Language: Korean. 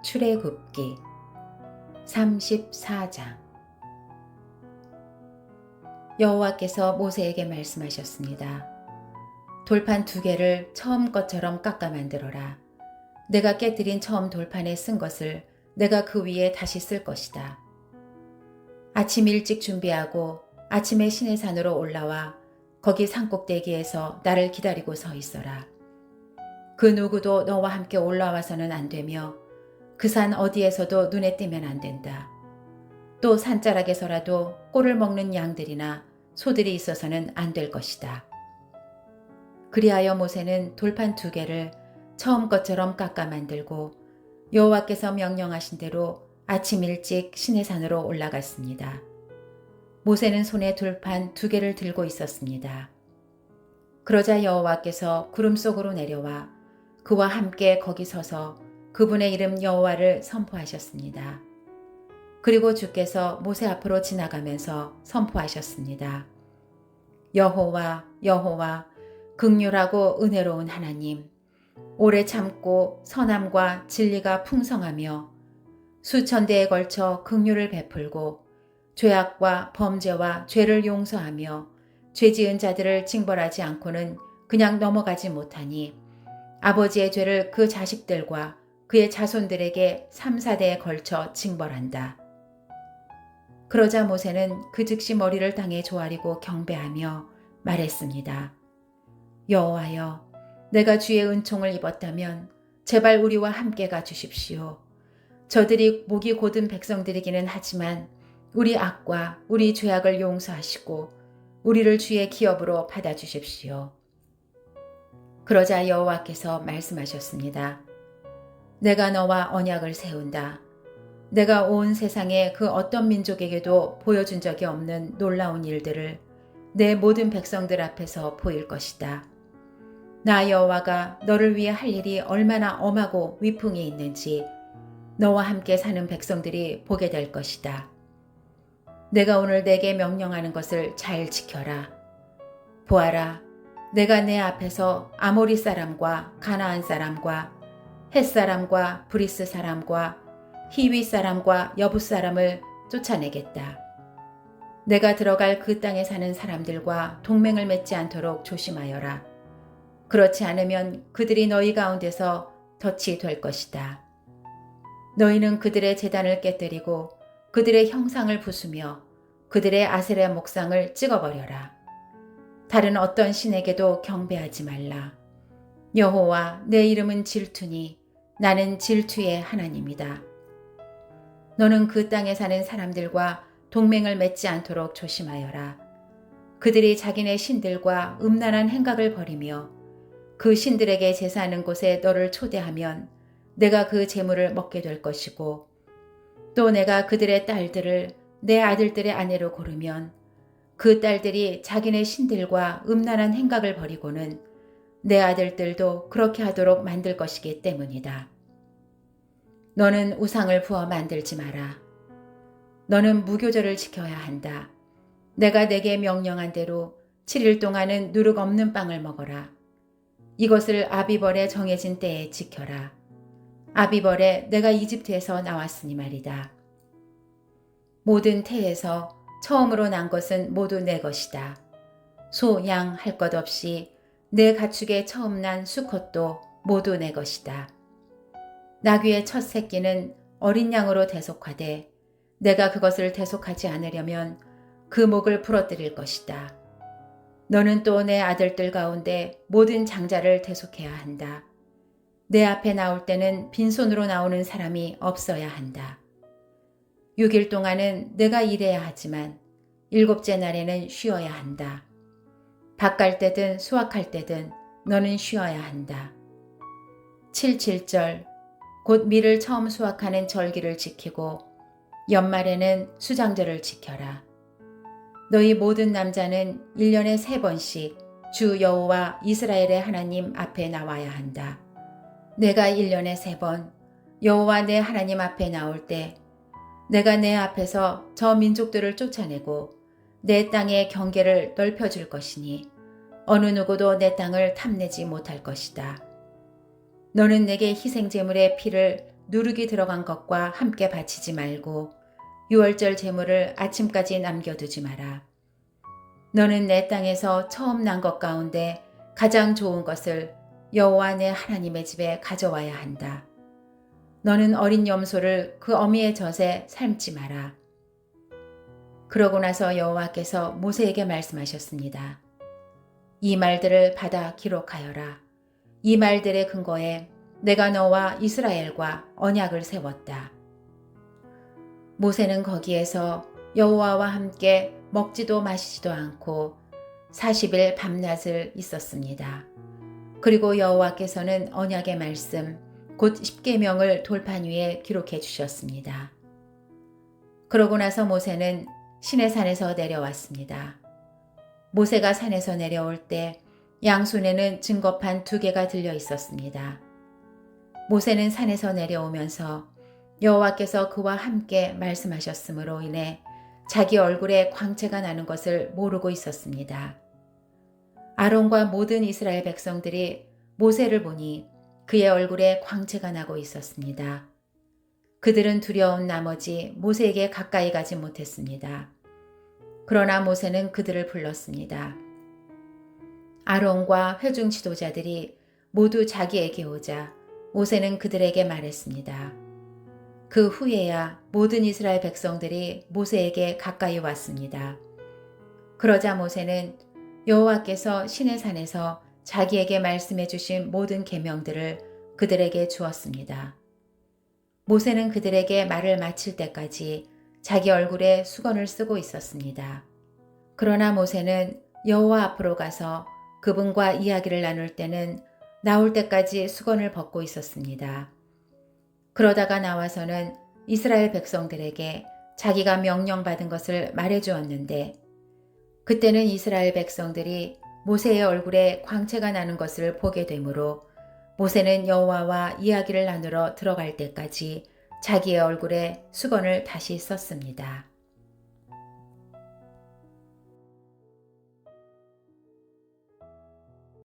출애굽기 34장. 여호와께서 모세에게 말씀하셨습니다. 돌판 2개를 처음 것처럼 깎아 만들어라. 내가 깨뜨린 처음 돌판에 쓴 것을 내가 그 위에 다시 쓸 것이다. 아침 일찍 준비하고 아침에 시내산으로 올라와 거기 산꼭대기에서 나를 기다리고 서 있어라. 그 누구도 너와 함께 올라와서는 안 되며 그 산 어디에서도 눈에 띄면 안 된다. 또 산자락에서라도 꼴을 먹는 양들이나 소들이 있어서는 안 될 것이다. 그리하여 모세는 돌판 2개를 처음 것처럼 깎아 만들고 여호와께서 명령하신 대로 아침 일찍 시내산으로 올라갔습니다. 모세는 손에 돌판 2개를 들고 있었습니다. 그러자 여호와께서 구름 속으로 내려와 그와 함께 거기 서서 그분의 이름 여호와를 선포하셨습니다. 그리고 주께서 모세 앞으로 지나가면서 선포하셨습니다. 여호와, 여호와, 긍휼하고 은혜로운 하나님, 오래 참고 선함과 진리가 풍성하며 수천 대에 걸쳐 긍휼을 베풀고 죄악과 범죄와 죄를 용서하며 죄지은 자들을 징벌하지 않고는 그냥 넘어가지 못하니 아버지의 죄를 그 자식들과 그의 자손들에게 3, 4대에 걸쳐 징벌한다. 그러자 모세는 그 즉시 머리를 땅에 조아리고 경배하며 말했습니다. 여호와여, 내가 주의 은총을 입었다면 제발 우리와 함께 가 주십시오. 저들이 목이 곧은 백성들이기는 하지만 우리 악과 우리 죄악을 용서하시고 우리를 주의 기업으로 받아주십시오. 그러자 여호와께서 말씀하셨습니다. 내가 너와 언약을 세운다. 내가 온 세상에 그 어떤 민족에게도 보여준 적이 없는 놀라운 일들을 내 모든 백성들 앞에서 보일 것이다. 나 여호와가 너를 위해 할 일이 얼마나 엄하고 위풍이 있는지 너와 함께 사는 백성들이 보게 될 것이다. 내가 오늘 내게 명령하는 것을 잘 지켜라. 보아라, 내가 내 앞에서 아모리 사람과 가나안 사람과 헷 사람과 브리스 사람과 히위 사람과 여붓 사람을 쫓아내겠다. 내가 들어갈 그 땅에 사는 사람들과 동맹을 맺지 않도록 조심하여라. 그렇지 않으면 그들이 너희 가운데서 덫이 될 것이다. 너희는 그들의 제단을 깨뜨리고 그들의 형상을 부수며 그들의 아세라 목상을 찍어버려라. 다른 어떤 신에게도 경배하지 말라. 여호와, 내 이름은 질투니 나는 질투의 하나님이다. 너는 그 땅에 사는 사람들과 동맹을 맺지 않도록 조심하여라. 그들이 자기네 신들과 음란한 행각을 벌이며 그 신들에게 제사하는 곳에 너를 초대하면 내가 그 제물을 먹게 될 것이고 또 내가 그들의 딸들을 내 아들들의 아내로 고르면 그 딸들이 자기네 신들과 음란한 행각을 벌이고는 내 아들들도 그렇게 하도록 만들 것이기 때문이다. 너는 우상을 부어 만들지 마라. 너는 무교절을 지켜야 한다. 내가 내게 명령한 대로 7일 동안은 누룩 없는 빵을 먹어라. 이것을 아비벌에 정해진 때에 지켜라. 아비벌에 내가 이집트에서 나왔으니 말이다. 모든 태에서 처음으로 난 것은 모두 내 것이다. 소, 양 할 것 없이 내 가축의 처음 난 수컷도 모두 내 것이다. 나귀의 첫 새끼는 어린 양으로 대속하되 내가 그것을 대속하지 않으려면 그 목을 부러뜨릴 것이다. 너는 또 내 아들들 가운데 모든 장자를 대속해야 한다. 내 앞에 나올 때는 빈손으로 나오는 사람이 없어야 한다. 6일 동안은 내가 일해야 하지만 7째 날에는 쉬어야 한다. 밭 갈 때든 수확할 때든 너는 쉬어야 한다. 7.7절 곧 밀을 처음 수확하는 절기를 지키고 연말에는 수장절을 지켜라. 너희 모든 남자는 1년에 3번씩 주 여호와 이스라엘의 하나님 앞에 나와야 한다. 내가 1년에 3번 여호와 내 하나님 앞에 나올 때 내가 내 앞에서 저 민족들을 쫓아내고 내 땅의 경계를 넓혀줄 것이니 어느 누구도 내 땅을 탐내지 못할 것이다. 너는 내게 희생제물의 피를 누룩이 들어간 것과 함께 바치지 말고 유월절 제물을 아침까지 남겨두지 마라. 너는 내 땅에서 처음 난 것 가운데 가장 좋은 것을 여호와 내 하나님의 집에 가져와야 한다. 너는 어린 염소를 그 어미의 젖에 삶지 마라. 그러고 나서 여호와께서 모세에게 말씀하셨습니다. 이 말들을 받아 기록하여라. 이 말들의 근거에 내가 너와 이스라엘과 언약을 세웠다. 모세는 거기에서 여호와와 함께 먹지도 마시지도 않고 40일 밤낮을 있었습니다. 그리고 여호와께서는 언약의 말씀, 곧 십계명을 돌판 위에 기록해 주셨습니다. 그러고 나서 모세는 시내산에서 내려왔습니다. 모세가 산에서 내려올 때 양손에는 증거판 2개가 들려 있었습니다. 모세는 산에서 내려오면서 여호와께서 그와 함께 말씀하셨으므로 인해 자기 얼굴에 광채가 나는 것을 모르고 있었습니다. 아론과 모든 이스라엘 백성들이 모세를 보니 그의 얼굴에 광채가 나고 있었습니다. 그들은 두려운 나머지 모세에게 가까이 가지 못했습니다. 그러나 모세는 그들을 불렀습니다. 아론과 회중 지도자들이 모두 자기에게 오자 모세는 그들에게 말했습니다. 그 후에야 모든 이스라엘 백성들이 모세에게 가까이 왔습니다. 그러자 모세는 여호와께서 시내산에서 자기에게 말씀해 주신 모든 계명들을 그들에게 주었습니다. 모세는 그들에게 말을 마칠 때까지 자기 얼굴에 수건을 쓰고 있었습니다. 그러나 모세는 여호와 앞으로 가서 그분과 이야기를 나눌 때는 나올 때까지 수건을 벗고 있었습니다. 그러다가 나와서는 이스라엘 백성들에게 자기가 명령받은 것을 말해 주었는데 그때는 이스라엘 백성들이 모세의 얼굴에 광채가 나는 것을 보게 되므로 모세는 여호와와 이야기를 나누러 들어갈 때까지 자기의 얼굴에 수건을 다시 썼습니다.